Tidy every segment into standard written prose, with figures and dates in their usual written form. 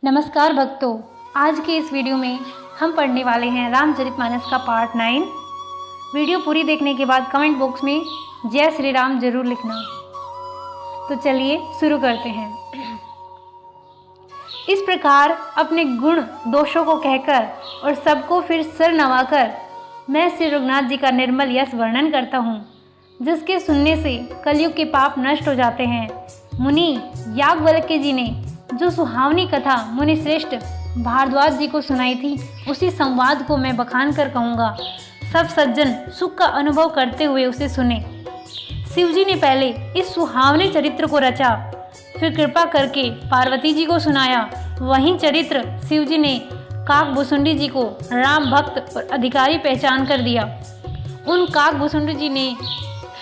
नमस्कार भक्तों, आज के इस वीडियो में हम पढ़ने वाले हैं रामचरितमानस का पार्ट 9। वीडियो पूरी देखने के बाद कमेंट बॉक्स में जय श्री राम जरूर लिखना। तो चलिए शुरू करते हैं। इस प्रकार अपने गुण दोषों को कहकर और सबको फिर सिर नवाकर मैं श्री रघुनाथ जी का निर्मल यश वर्णन करता हूँ, जिसके सुनने से कलयुग के पाप नष्ट हो जाते हैं। मुनि याज्ञवल्क्य जी ने जो सुहावनी कथा मुनि श्रेष्ठ भारद्वाज जी को सुनाई थी, उसी संवाद को मैं बखान कर कहूँगा। सब सज्जन सुख का अनुभव करते हुए उसे सुने। शिव जी ने पहले इस सुहावने चरित्र को रचा, फिर कृपा करके पार्वती जी को सुनाया। वहीं चरित्र शिव जी ने काकभुसुंडी जी को राम भक्त और अधिकारी पहचान कर दिया। उन काकभुसुंडी जी ने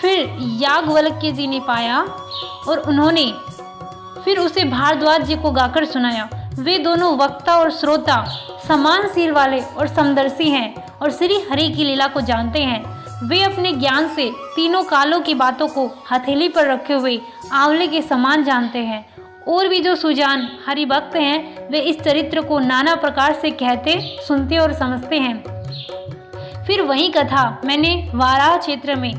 फिर याज्ञवल्क्य जी ने पाया और उन्होंने फिर उसे भारद्वाज जी को गाकर सुनाया। वे दोनों वक्ता और श्रोता समान सील वाले और समदर्शी हैं और श्री हरि की लीला को जानते हैं। वे अपने ज्ञान से तीनों कालों की बातों को हथेली पर रखे हुए आंवले के समान जानते हैं। और भी जो सुजान हरि भक्त हैं, वे इस चरित्र को नाना प्रकार से कहते, सुनते और समझते हैं। फिर वही कथा मैंने वाराह क्षेत्र में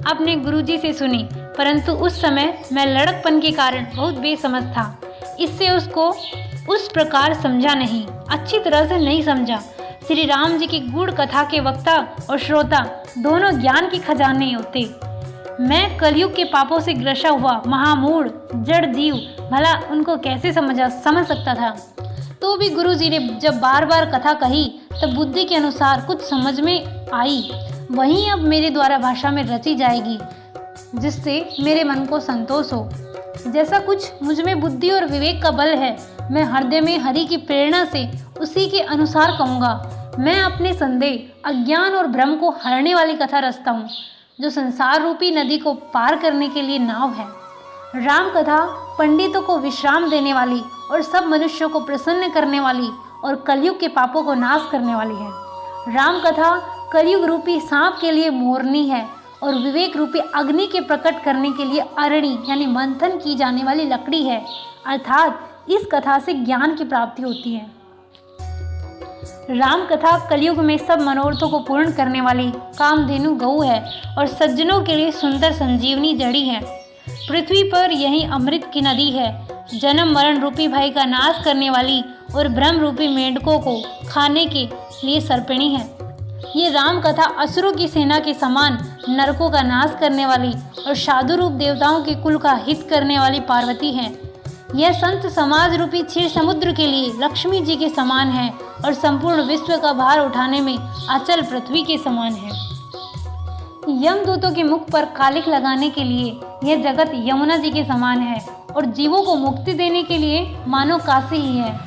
अपने गुरुजी से सुनी, परंतु उस समय मैं लड़कपन के कारण बहुत बेसमझ था। इससे उसको उस प्रकार समझा नहीं, अच्छी तरह से नहीं समझा। श्री राम जी की गूढ़ कथा के वक्ता और श्रोता दोनों ज्ञान के खजाने होते। मैं कलयुग के पापों से ग्रसा हुआ महामूढ़ जड़ जीव भला उनको कैसे समझ सकता था। तो भी गुरु जी ने जब बार बार कथा कही तब बुद्धि के अनुसार कुछ समझ में आई, वहीं अब मेरे द्वारा भाषा में रची जाएगी, जिससे मेरे मन को संतोष हो। जैसा कुछ मुझ में बुद्धि और विवेक का बल है, मैं हृदय में हरि की प्रेरणा से उसी के अनुसार कहूँगा। मैं अपने संदेह, अज्ञान और भ्रम को हरने वाली कथा रचता हूँ, जो संसार रूपी नदी को पार करने के लिए नाव है। राम कथा पंडितों को विश्राम देने वाली और सब मनुष्यों को प्रसन्न करने वाली और कलयुग के पापों को नाश करने वाली है। राम कथा कलयुग रूपी सांप के लिए मोरनी है और विवेक रूपी अग्नि के प्रकट करने के लिए अरणी यानी मंथन की जाने वाली लकड़ी है। अर्थात इस कथा से ज्ञान की प्राप्ति होती है। राम कथा कलयुग में सब मनोरथों को पूर्ण करने वाली कामधेनु गऊ है और सज्जनों के लिए सुंदर संजीवनी जड़ी है। पृथ्वी पर यही अमृत की नदी है, जन्म मरण रूपी भय का नाश करने वाली और भ्रम रूपी मेंढकों को खाने के लिए सर्पिणी है। ये राम कथा असुरों की सेना के समान नरकों का नाश करने वाली और साधु रूप देवताओं के कुल का हित करने वाली पार्वती है। यह संत समाज रूपी क्षीर समुद्र के लिए लक्ष्मी जी के समान है और संपूर्ण विश्व का भार उठाने में अचल पृथ्वी के समान है। यमदूतों के मुख पर कालिख लगाने के लिए यह जगत यमुना जी के समान है और जीवों को मुक्ति देने के लिए मानो काशी ही है।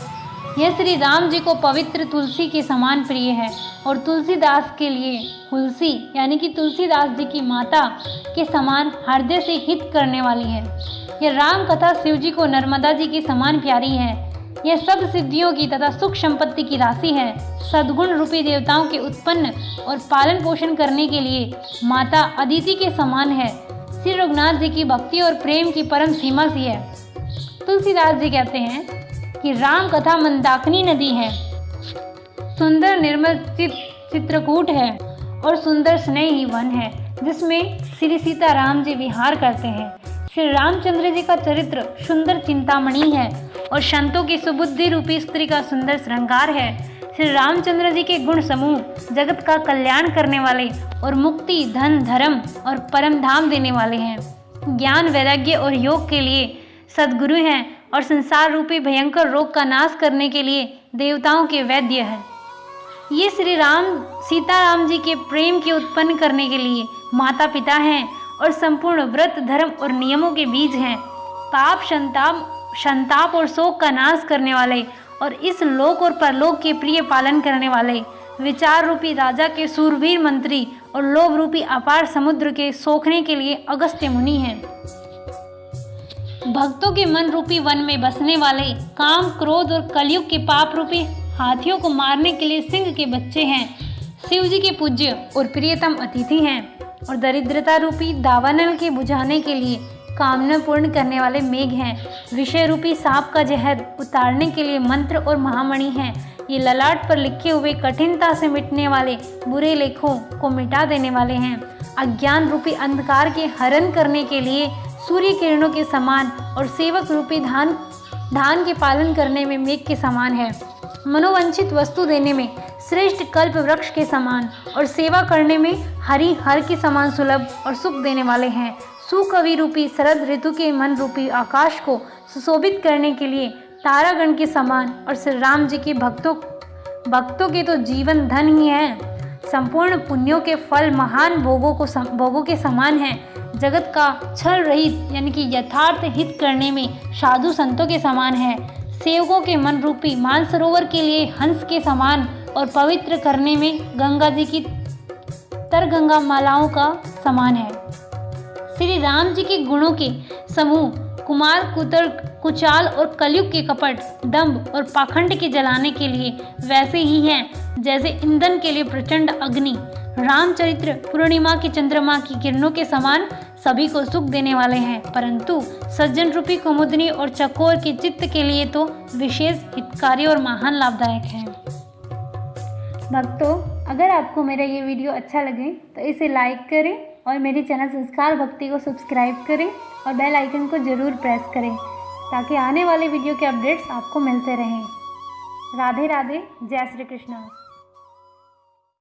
यह श्री राम जी को पवित्र तुलसी के समान प्रिय है और तुलसीदास के लिए तुलसी यानी कि तुलसीदास जी की माता के समान हृदय से हित करने वाली है। यह राम कथा शिव जी को नर्मदा जी के समान प्यारी है। यह सब सिद्धियों की तथा सुख संपत्ति की राशि है। सद्गुण रूपी देवताओं के उत्पन्न और पालन पोषण करने के लिए माता अदिति के समान है। श्री रघुनाथ जी की भक्ति और प्रेम की परम सीमा सी है। तुलसीदास जी कहते हैं कि राम कथा मंदाकिनी नदी है, सुंदर निर्मल चित्रकूट है और सुंदर स्नेही वन है, जिसमें श्री सीता राम जी विहार करते हैं। श्री रामचंद्र जी का चरित्र सुंदर चिंतामणि है और संतों की सुबुद्धि रूपी स्त्री का सुंदर श्रृंगार है। श्री रामचंद्र जी के गुण समूह जगत का कल्याण करने वाले और मुक्ति, धन, धर्म और परम धाम देने वाले हैं। ज्ञान, वैराग्य और योग के लिए सद्गुरु हैं और संसार रूपी भयंकर रोग का नाश करने के लिए देवताओं के वैद्य हैं। ये श्री राम सीताराम जी के प्रेम के उत्पन्न करने के लिए माता पिता हैं और संपूर्ण व्रत, धर्म और नियमों के बीज हैं। पाप, संताप और शोक का नाश करने वाले और इस लोक और परलोक के प्रिय पालन करने वाले, विचार रूपी राजा के सूरवीर मंत्री और लोभ रूपी अपार समुद्र के सोखने के लिए अगस्त्य मुनि हैं। भक्तों के मन रूपी वन में बसने वाले काम, क्रोध और कलयुग के पाप रूपी हाथियों को मारने के लिए सिंह के बच्चे हैं। शिव जी के पूज्य और प्रियतम अतिथि हैं और दरिद्रता रूपी दावानल के बुझाने के लिए कामना पूर्ण करने वाले मेघ हैं। विषय रूपी सांप का जहर उतारने के लिए मंत्र और महामणि हैं। ये ललाट पर लिखे हुए कठिनता से मिटने वाले बुरे लेखों को मिटा देने वाले हैं। अज्ञान रूपी अंधकार के हरण करने के लिए सूर्य किरणों के समान और सेवक रूपी धान के पालन करने में मेघ के समान है। मनोवांछित वस्तु देने में श्रेष्ठ कल्प वृक्ष के समान और सेवा करने में हरि हर के समान सुलभ और सुख देने वाले हैं। सुकवि रूपी शरद ऋतु के मन रूपी आकाश को सुशोभित करने के लिए तारागण के समान और श्री राम जी के भक्तों के तो जीवन धन ही है। संपूर्ण पुण्यों के फल महान भोगों के समान हैं। जगत का छल रहित यानी कि यथार्थ हित करने में साधु संतों के समान है। सेवकों के मन रूपी मानसरोवर के लिए हंस के समान और पवित्र करने में गंगा जी की तरगंगा मालाओं का समान है। श्री राम जी के गुणों के समूह कुमार कुचाल और कलयुग के कपट दंभ और पाखंड के जलाने के लिए वैसे ही हैं जैसे ईंधन के लिए प्रचंड अग्नि। रामचरित्र पूर्णिमा की चंद्रमा की किरणों के समान सभी को सुख देने वाले हैं, परंतु सज्जन रूपी कुमुदनी और चकोर के चित्त के लिए तो विशेष हितकारी और महान लाभदायक हैं। भक्तों, अगर आपको मेरा ये वीडियो अच्छा लगे तो इसे लाइक करें और मेरे चैनल संस्कार भक्ति को सब्सक्राइब करें और बेल आइकन को ज़रूर प्रेस करें ताकि आने वाले वीडियो के अपडेट्स आपको मिलते रहें। राधे राधे, जय श्री कृष्ण।